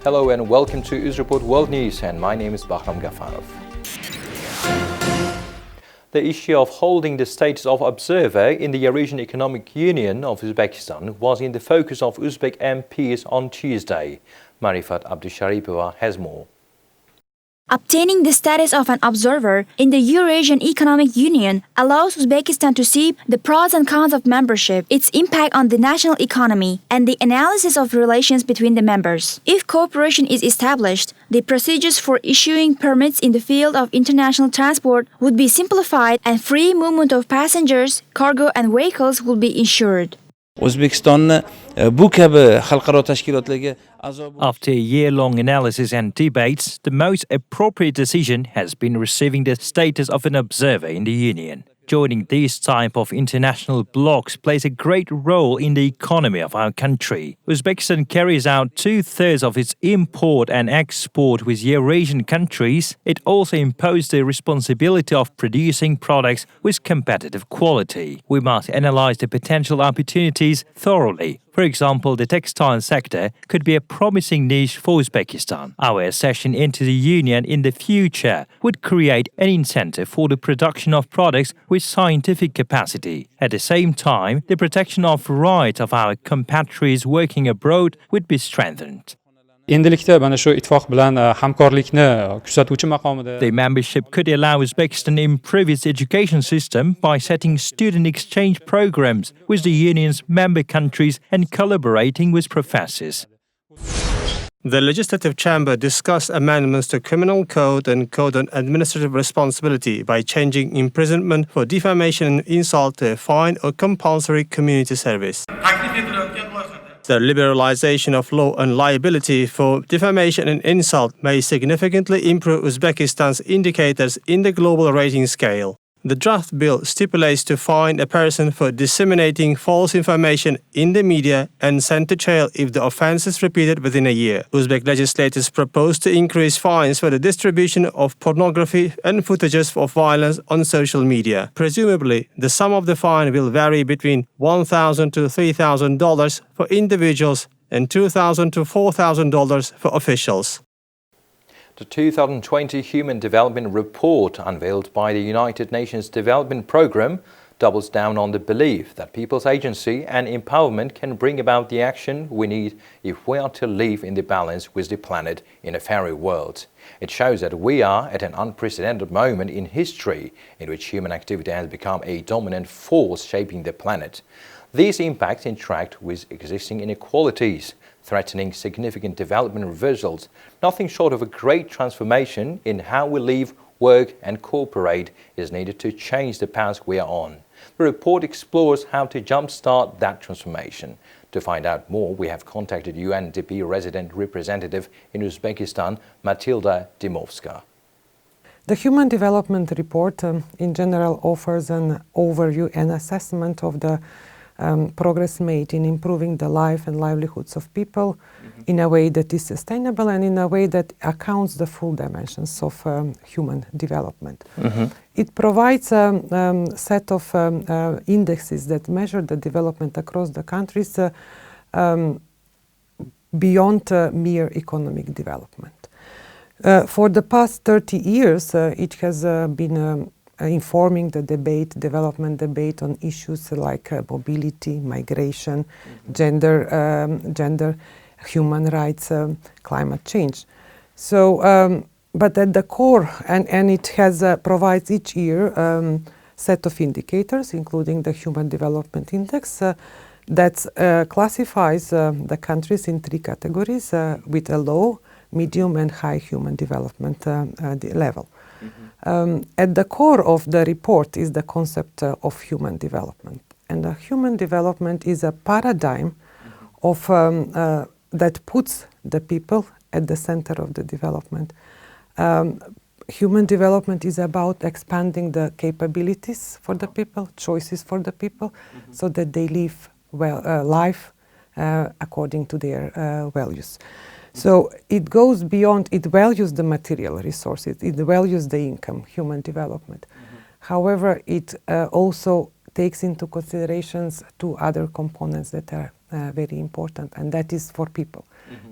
Hello and welcome to Uzreport World News, and my name is Bahram Ghafarov. The issue of holding the status of observer in the Eurasian Economic Union of Uzbekistan was in the focus of Uzbek MPs on Tuesday. Marifat Abdusharipova has more. Obtaining the status of an observer in the Eurasian Economic Union allows Uzbekistan to see the pros and cons of membership, its impact on the national economy, and the analysis of relations between the members. If cooperation is established, the procedures for issuing permits in the field of international transport would be simplified and free movement of passengers, cargo and vehicles would be ensured. After a year-long analysis and debates, the most appropriate decision has been receiving the status of an observer in the Union. Joining these type of international blocs plays a great role in the economy of our country. Uzbekistan carries out 2/3 of its import and export with Eurasian countries. It also imposed the responsibility of producing products with competitive quality. We must analyze the potential opportunities thoroughly. For example, the textile sector could be a promising niche for Uzbekistan. Our accession into the Union in the future would create an incentive for the production of products with scientific capacity. At the same time, the protection of rights of our compatriots working abroad would be strengthened. The membership could allow Uzbekistan to improve its education system by setting student exchange programs with the Union's member countries and collaborating with professors. The Legislative Chamber discussed amendments to Criminal Code and Code on Administrative Responsibility by changing imprisonment for defamation and insult to a fine or compulsory community service. The liberalization of law and liability for defamation and insult may significantly improve Uzbekistan's indicators in the global rating scale. The draft bill stipulates to fine a person for disseminating false information in the media and sent to jail if the offense is repeated within a year. Uzbek legislators propose to increase fines for the distribution of pornography and footages of violence on social media. Presumably, the sum of the fine will vary between $1,000 to $3,000 for individuals and $2,000 to $4,000 for officials. The 2020 Human Development Report unveiled by the United Nations Development Programme doubles down on the belief that people's agency and empowerment can bring about the action we need if we are to live in the balance with the planet in a fairer world. It shows that we are at an unprecedented moment in history in which human activity has become a dominant force shaping the planet. These impacts interact with existing inequalities, threatening significant development results. Nothing short of a great transformation in how we live, work and cooperate is needed to change the path we are on. The report explores how to jumpstart that transformation. To find out more, we have contacted UNDP resident representative in Uzbekistan, Matilda Dimovska. The Human Development Report in general offers an overview and assessment of the progress made in improving the life and livelihoods of people in a way that is sustainable and in a way that accounts the full dimensions of human development. It provides a set of indexes that measure the development across the countries beyond mere economic development. For the past 30 years, it has been informing the development debate on issues like mobility, migration, gender, human rights, climate change. So, but at the core, and it has provides each year set of indicators, including the Human Development Index, that classifies the countries in 3 categories with a low, medium, and high human development level. At the core of the report is the concept of human development. And human development is a paradigm of, that puts the people at the center of the development. Human development is about expanding the capabilities for the people, choices for the people, so that they live life according to their values. So it goes beyond, it values the material resources, it values the income, human development. However, it also takes into considerations 2 other components that are very important, and that is for people.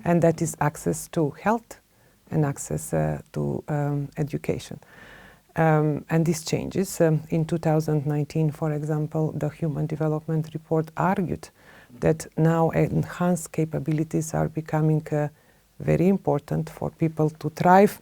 And that is access to health and access to education. And this changes. In 2019, for example, the Human Development Report argued that now enhanced capabilities are becoming very important for people to thrive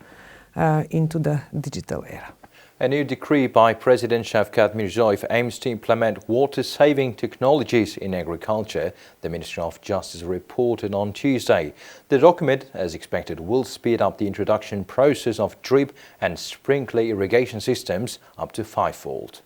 into the digital era. A new decree by President Shavkat Mirziyoyev aims to implement water-saving technologies in agriculture, the Ministry of Justice reported on Tuesday. The document, as expected, will speed up the introduction process of drip and sprinkler irrigation systems up to fivefold.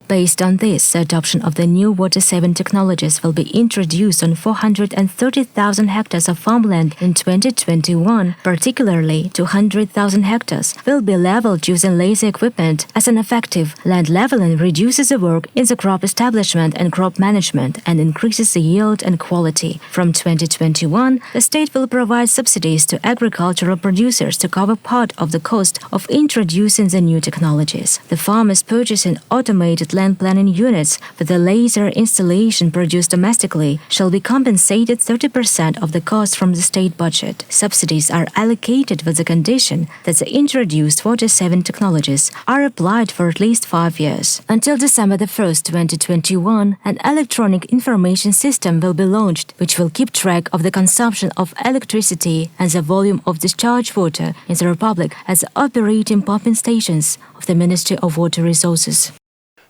Based on this, the adoption of the new water-saving technologies will be introduced on 430,000 hectares of farmland in 2021. Particularly, 200,000 hectares will be leveled using laser equipment. As an effective, land leveling reduces the work in the crop establishment and crop management and increases the yield and quality. From 2021, the state will provide subsidies to agricultural producers to cover part of the cost of introducing the new technologies. The farmers purchasing automated land planning units with the laser installation produced domestically shall be compensated 30% of the cost from the state budget. Subsidies are allocated with the condition that the introduced water-saving technologies are applied for at least 5 years. Until December 1st, 2021, an electronic information system will be launched, which will keep track of the consumption of electricity and the volume of discharged water in the Republic at the operating pumping stations of the Ministry of Water Resources.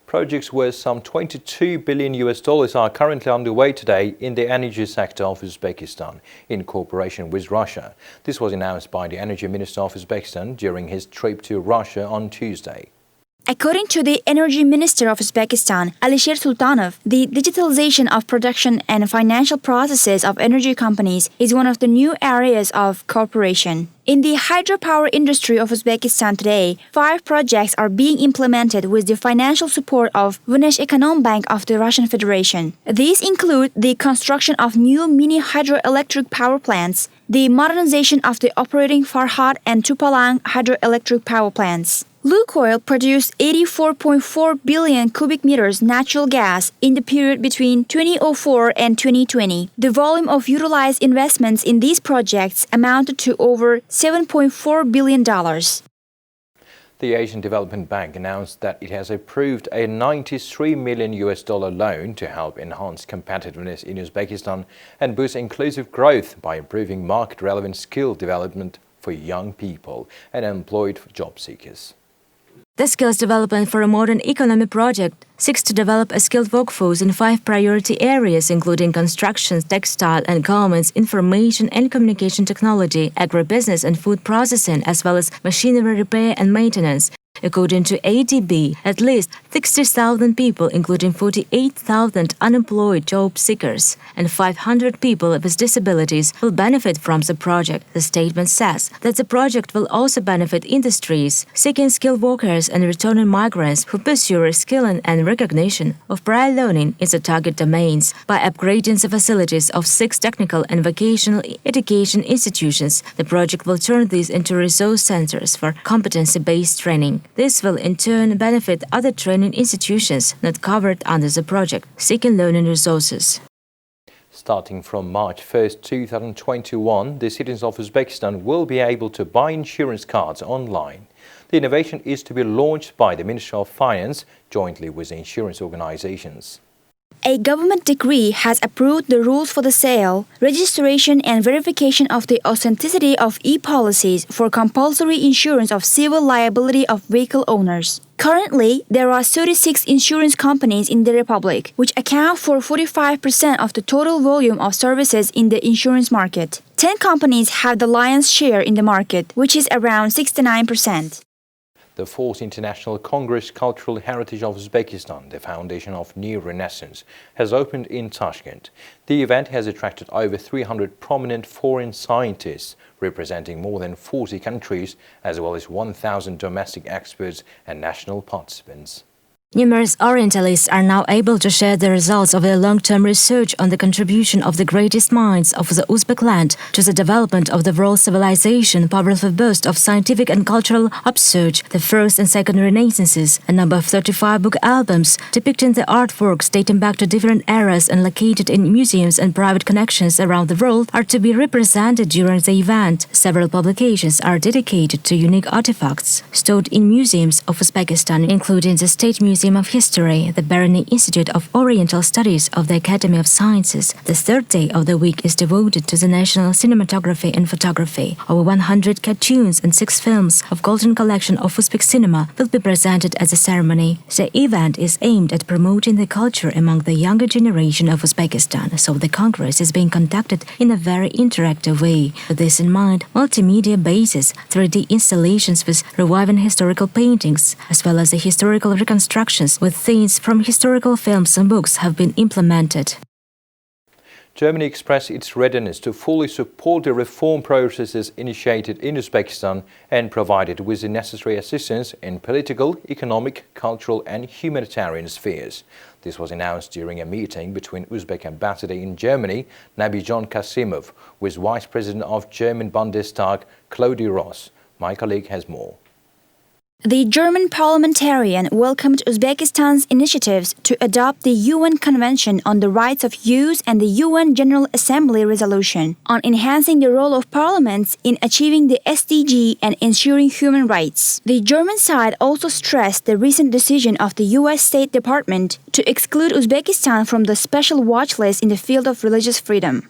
Projects worth some $22 billion are currently underway today in the energy sector of Uzbekistan in cooperation with Russia. This was announced by the Energy Minister of Uzbekistan during his trip to Russia on Tuesday. According to the Energy Minister of Uzbekistan, Alisher Sultanov, the digitalization of production and financial processes of energy companies is one of the new areas of cooperation. In the hydropower industry of Uzbekistan today, 5 projects are being implemented with the financial support of Vneshekonombank of the Russian Federation. These include the construction of new mini hydroelectric power plants, the modernization of the operating Farhad and Tupalang hydroelectric power plants. Lukoil produced 84.4 billion cubic meters natural gas in the period between 2004 and 2020. The volume of utilized investments in these projects amounted to over $7.4 billion. The Asian Development Bank announced that it has approved a $93 million loan to help enhance competitiveness in Uzbekistan and boost inclusive growth by improving market-relevant skill development for young people and employed job seekers. The Skills Development for a Modern Economy project seeks to develop a skilled workforce in 5 priority areas, including construction, textile and garments, information and communication technology, agribusiness and food processing, as well as machinery repair and maintenance. According to ADB, at least 60,000 people, including 48,000 unemployed job seekers and 500 people with disabilities, will benefit from the project. The statement says that the project will also benefit industries seeking skilled workers and returning migrants who pursue reskilling and recognition of prior learning in the target domains. By upgrading the facilities of 6 technical and vocational education institutions, the project will turn these into resource centers for competency-based training. This will in turn benefit other training institutions not covered under the project, seeking learning resources. Starting from March 1st, 2021, the citizens of Uzbekistan will be able to buy insurance cards online. The innovation is to be launched by the Ministry of Finance jointly with the insurance organizations. A government decree has approved the rules for the sale, registration and verification of the authenticity of e-policies for compulsory insurance of civil liability of vehicle owners. Currently, there are 36 insurance companies in the Republic, which account for 45% of the total volume of services in the insurance market. 10 companies have the lion's share in the market, which is around 69%. The 4th International Congress Cultural Heritage of Uzbekistan, the foundation of New Renaissance, has opened in Tashkent. The event has attracted over 300 prominent foreign scientists representing more than 40 countries, as well as 1,000 domestic experts and national participants. Numerous Orientalists are now able to share the results of their long-term research on the contribution of the greatest minds of the Uzbek land to the development of the world civilization, powerful boast of scientific and cultural upsurge, the first and second renaissances, a number of 35 book albums depicting the artworks dating back to different eras and located in museums and private collections around the world are to be represented during the event. Several publications are dedicated to unique artifacts stored in museums of Uzbekistan, including the State Museum of History, the Barani Institute of Oriental Studies of the Academy of Sciences. The third day of the week is devoted to the national cinematography and photography. Over 100 cartoons and 6 films of Golden Collection of Uzbek cinema will be presented at the ceremony. The event is aimed at promoting the culture among the younger generation of Uzbekistan, so the Congress is being conducted in a very interactive way. With this in mind, multimedia bases, 3D installations with reviving historical paintings, as well as the historical reconstructions with scenes from historical films and books have been implemented. Germany expressed its readiness to fully support the reform processes initiated in Uzbekistan and provided with the necessary assistance in political, economic, cultural and humanitarian spheres. This was announced during a meeting between Uzbek ambassador in Germany, Nabijan Kasimov, with Vice President of German Bundestag, Claudia Ross. My colleague has more. The German parliamentarian welcomed Uzbekistan's initiatives to adopt the UN Convention on the Rights of Youth and the UN General Assembly resolution on enhancing the role of parliaments in achieving the SDG and ensuring human rights. The German side also stressed the recent decision of the US State Department to exclude Uzbekistan from the special watch list in the field of religious freedom.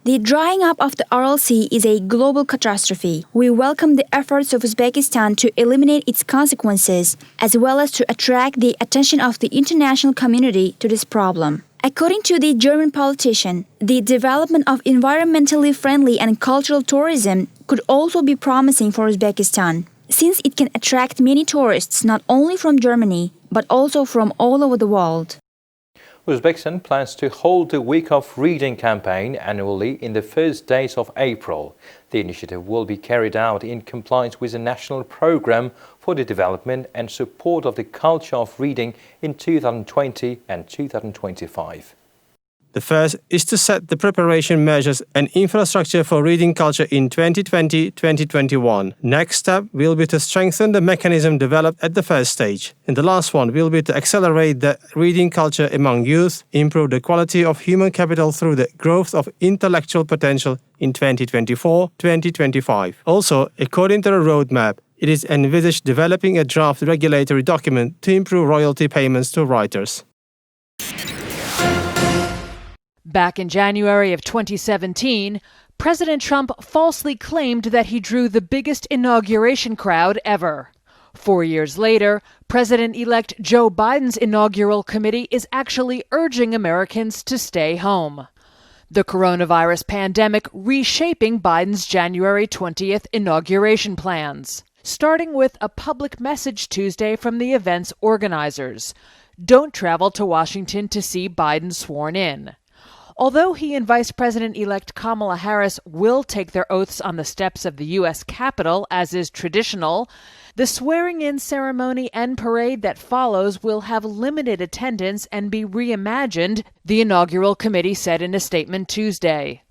The drying up of the Aral Sea is a global catastrophe. We welcome the efforts of Uzbekistan to eliminate its consequences, as well as to attract the attention of the international community to this problem. According to the German politician, the development of environmentally friendly and cultural tourism could also be promising for Uzbekistan, since it can attract many tourists not only from Germany, but also from all over the world. Uzbekistan plans to hold the Week of Reading campaign annually in the first days of April. The initiative will be carried out in compliance with the national program for the development and support of the culture of reading in 2020 and 2025. The first is to set the preparation measures and infrastructure for reading culture in 2020-2021. Next step will be to strengthen the mechanism developed at the first stage. And the last one will be to accelerate the reading culture among youth, improve the quality of human capital through the growth of intellectual potential in 2024-2025. Also, according to the roadmap, it is envisaged developing a draft regulatory document to improve royalty payments to writers. Back in January of 2017, President Trump falsely claimed that he drew the biggest inauguration crowd ever. 4 years later, President-elect Joe Biden's inaugural committee is actually urging Americans to stay home. The coronavirus pandemic reshaping Biden's January 20th inauguration plans, starting with a public message Tuesday from the event's organizers. Don't travel to Washington to see Biden sworn in. Although he and Vice President-elect Kamala Harris will take their oaths on the steps of the U.S. Capitol, as is traditional, the swearing-in ceremony and parade that follows will have limited attendance and be reimagined, the inaugural committee said in a statement Tuesday.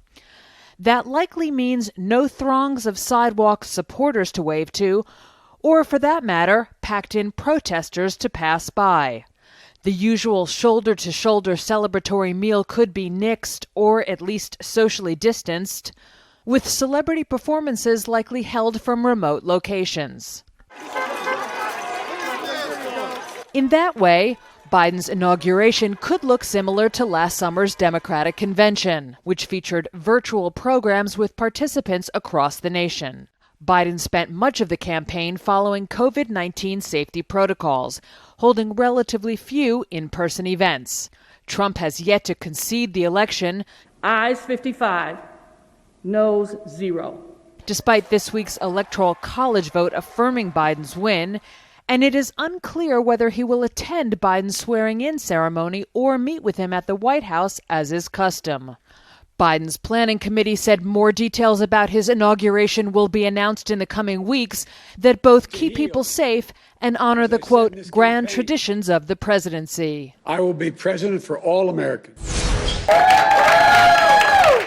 That likely means no throngs of sidewalk supporters to wave to, or for that matter, packed-in protesters to pass by. The usual shoulder-to-shoulder celebratory meal could be nixed or at least socially distanced, with celebrity performances likely held from remote locations. In that way, Biden's inauguration could look similar to last summer's Democratic convention, which featured virtual programs with participants across the nation. Biden spent much of the campaign following COVID-19 safety protocols, holding relatively few in-person events. Trump has yet to concede the election. Ayes 55, noes 0. Despite this week's Electoral College vote affirming Biden's win, and it is unclear whether he will attend Biden's swearing-in ceremony or meet with him at the White House as is custom. Biden's planning committee said more details about his inauguration will be announced in the coming weeks that both keep people safe and honor the, quote, grand traditions of the presidency. I will be president for all Americans.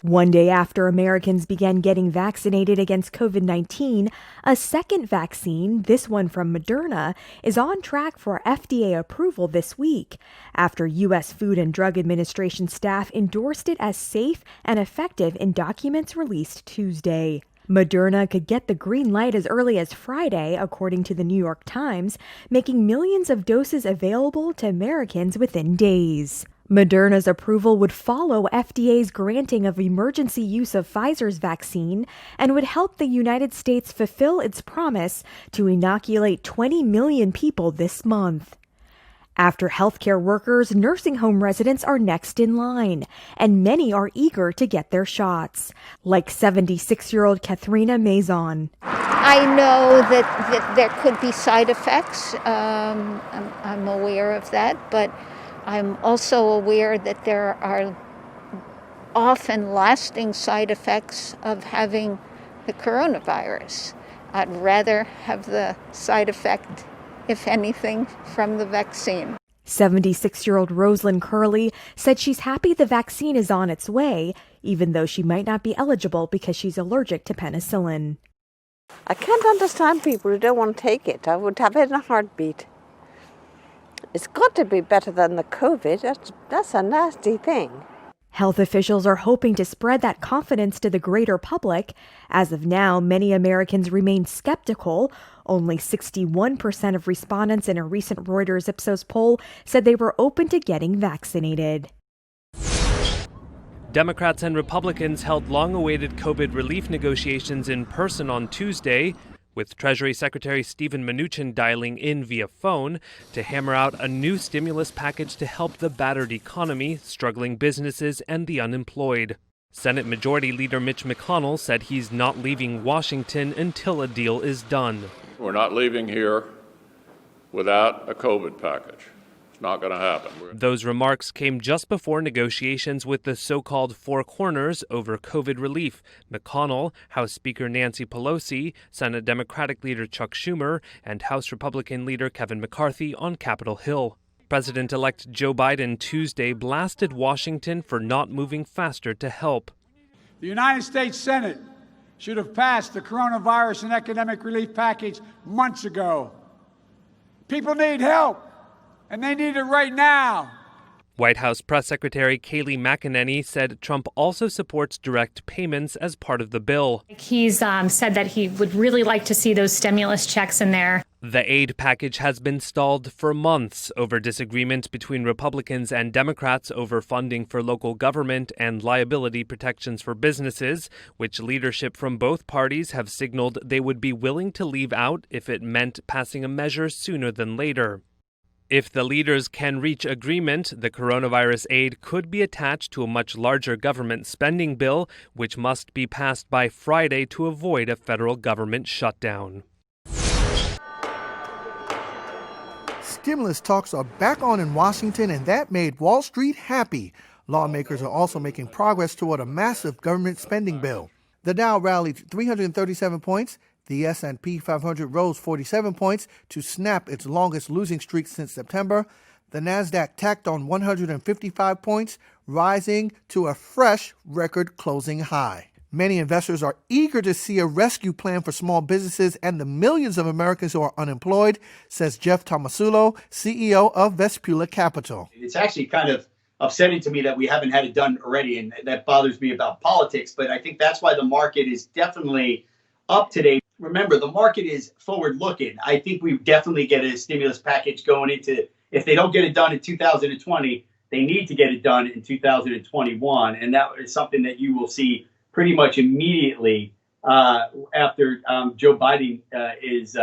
One day after Americans began getting vaccinated against COVID-19, a second vaccine, this one from Moderna, is on track for FDA approval this week after U.S. Food and Drug Administration staff endorsed it as safe and effective in documents released Tuesday. Moderna could get the green light as early as Friday, according to the New York Times, making millions of doses available to Americans within days. Moderna's approval would follow FDA's granting of emergency use of Pfizer's vaccine and would help the United States fulfill its promise to inoculate 20 million people this month. After healthcare workers, nursing home residents are next in line, and many are eager to get their shots, like 76-year-old Katharina Maison. I know that there could be side effects. I'm aware of that, but I'm also aware that there are often lasting side effects of having the coronavirus. I'd rather have the side effect, if anything, from the vaccine. 76-year-old Rosalind Curley said she's happy the vaccine is on its way, even though she might not be eligible because she's allergic to penicillin. I can't understand people who don't want to take it. I would have it in a heartbeat. It's got to be better than the COVID. That's a nasty thing. Health officials are hoping to spread that confidence to the greater public. As of now, many Americans remain skeptical. Only 61% of respondents in a recent Reuters Ipsos poll said they were open to getting vaccinated. Democrats and Republicans held long-awaited COVID relief negotiations in person on Tuesday, with Treasury Secretary Steven Mnuchin dialing in via phone to hammer out a new stimulus package to help the battered economy, struggling businesses, and the unemployed. Senate Majority Leader Mitch McConnell said he's not leaving Washington until a deal is done. We're not leaving here without a COVID package. It's not going to happen. Those remarks came just before negotiations with the so-called Four Corners over COVID relief. McConnell, House Speaker Nancy Pelosi, Senate Democratic Leader Chuck Schumer, and House Republican Leader Kevin McCarthy on Capitol Hill. President-elect Joe Biden Tuesday blasted Washington for not moving faster to help. The United States Senate should have passed the coronavirus and economic relief package months ago. People need help. And they need it right now. White House Press Secretary Kayleigh McEnany said Trump also supports direct payments as part of the bill. He's said that he would really like to see those stimulus checks in there. The aid package has been stalled for months over disagreement between Republicans and Democrats over funding for local government and liability protections for businesses, which leadership from both parties have signaled they would be willing to leave out if it meant passing a measure sooner than later. If the leaders can reach agreement, the coronavirus aid could be attached to a much larger government spending bill, which must be passed by Friday to avoid a federal government shutdown. Stimulus talks are back on in Washington, and that made Wall Street happy. Lawmakers are also making progress toward a massive government spending bill. The Dow rallied 337 points. The S&P 500 rose 47 points to snap its longest losing streak since September. The Nasdaq tacked on 155 points, rising to a fresh record closing high. Many investors are eager to see a rescue plan for small businesses and the millions of Americans who are unemployed, says Jeff Tomasulo, CEO of Vespula Capital. It's actually kind of upsetting to me that we haven't had it done already, and that bothers me about politics, but I think that's why the market is definitely up today. Remember, the market is forward-looking. I think we definitely get a stimulus package going into, if they don't get it done in 2020, they need to get it done in 2021. And that is something that you will see pretty much immediately after Joe Biden is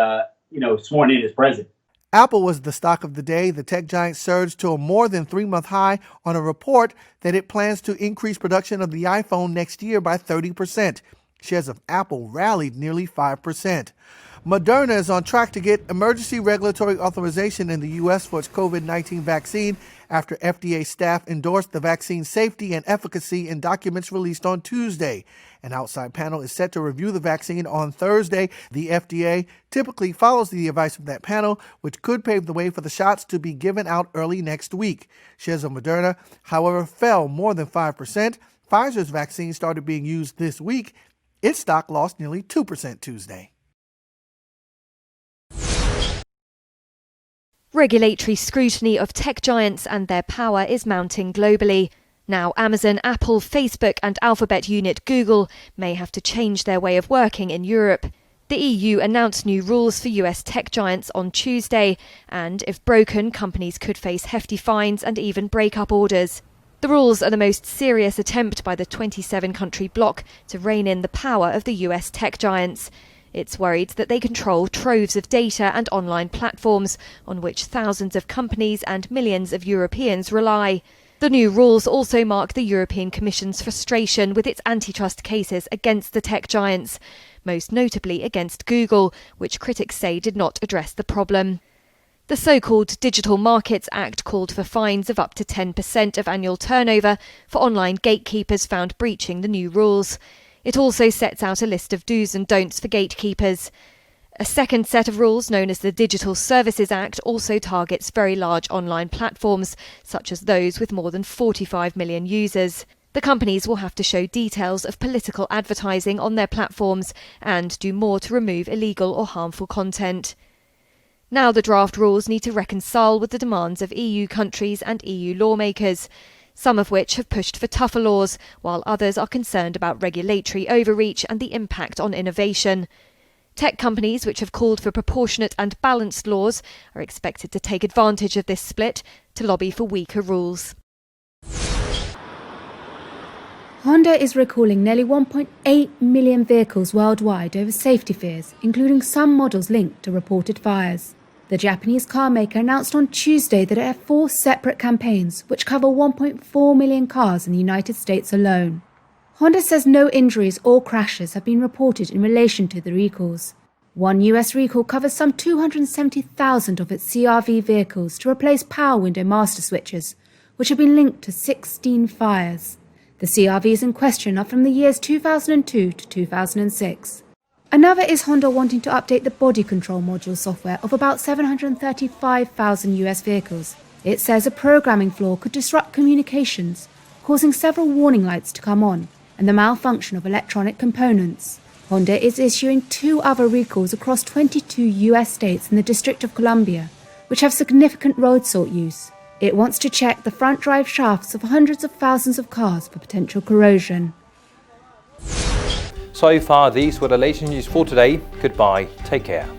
sworn in as president. Apple was the stock of the day. The tech giant surged to a more than 3-month high on a report that it plans to increase production of the iPhone next year by 30%. Shares of Apple rallied nearly 5%. Moderna is on track to get emergency regulatory authorization in the U.S. for its COVID-19 vaccine after FDA staff endorsed the vaccine's safety and efficacy in documents released on Tuesday. An outside panel is set to review the vaccine on Thursday. The FDA typically follows the advice of that panel, which could pave the way for the shots to be given out early next week. Shares of Moderna, however, fell more than 5%. Pfizer's vaccine started being used this week. Its stock lost nearly 2% Tuesday. Regulatory scrutiny of tech giants and their power is mounting globally. Now Amazon, Apple, Facebook and Alphabet unit Google may have to change their way of working in Europe. The EU announced new rules for US tech giants on Tuesday, and if broken, companies could face hefty fines and even break-up orders. The rules are the most serious attempt by the 27-country bloc to rein in the power of the US tech giants. It's worried that they control troves of data and online platforms on which thousands of companies and millions of Europeans rely. The new rules also mark the European Commission's frustration with its antitrust cases against the tech giants, most notably against Google, which critics say did not address the problem. The so-called Digital Markets Act called for fines of up to 10% of annual turnover for online gatekeepers found breaching the new rules. It also sets out a list of do's and don'ts for gatekeepers. A second set of rules, known as the Digital Services Act, also targets very large online platforms, such as those with more than 45 million users. The companies will have to show details of political advertising on their platforms and do more to remove illegal or harmful content. Now the draft rules need to reconcile with the demands of EU countries and EU lawmakers, some of which have pushed for tougher laws, while others are concerned about regulatory overreach and the impact on innovation. Tech companies, which have called for proportionate and balanced laws, are expected to take advantage of this split to lobby for weaker rules. Honda is recalling nearly 1.8 million vehicles worldwide over safety fears, including some models linked to reported fires. The Japanese car maker announced on Tuesday that it had 4 separate campaigns, which cover 1.4 million cars in the United States alone. Honda says no injuries or crashes have been reported in relation to the recalls. One US recall covers some 270,000 of its CR-V vehicles to replace power window master switches, which have been linked to 16 fires. The CR-Vs in question are from the years 2002 to 2006. Another is Honda wanting to update the body control module software of about 735,000 US vehicles. It says a programming flaw could disrupt communications, causing several warning lights to come on, and the malfunction of electronic components. Honda is issuing 2 other recalls across 22 US states and the District of Columbia, which have significant road salt use. It wants to check the front drive shafts of hundreds of thousands of cars for potential corrosion. So far, these were the latest news for today. Goodbye. Take care.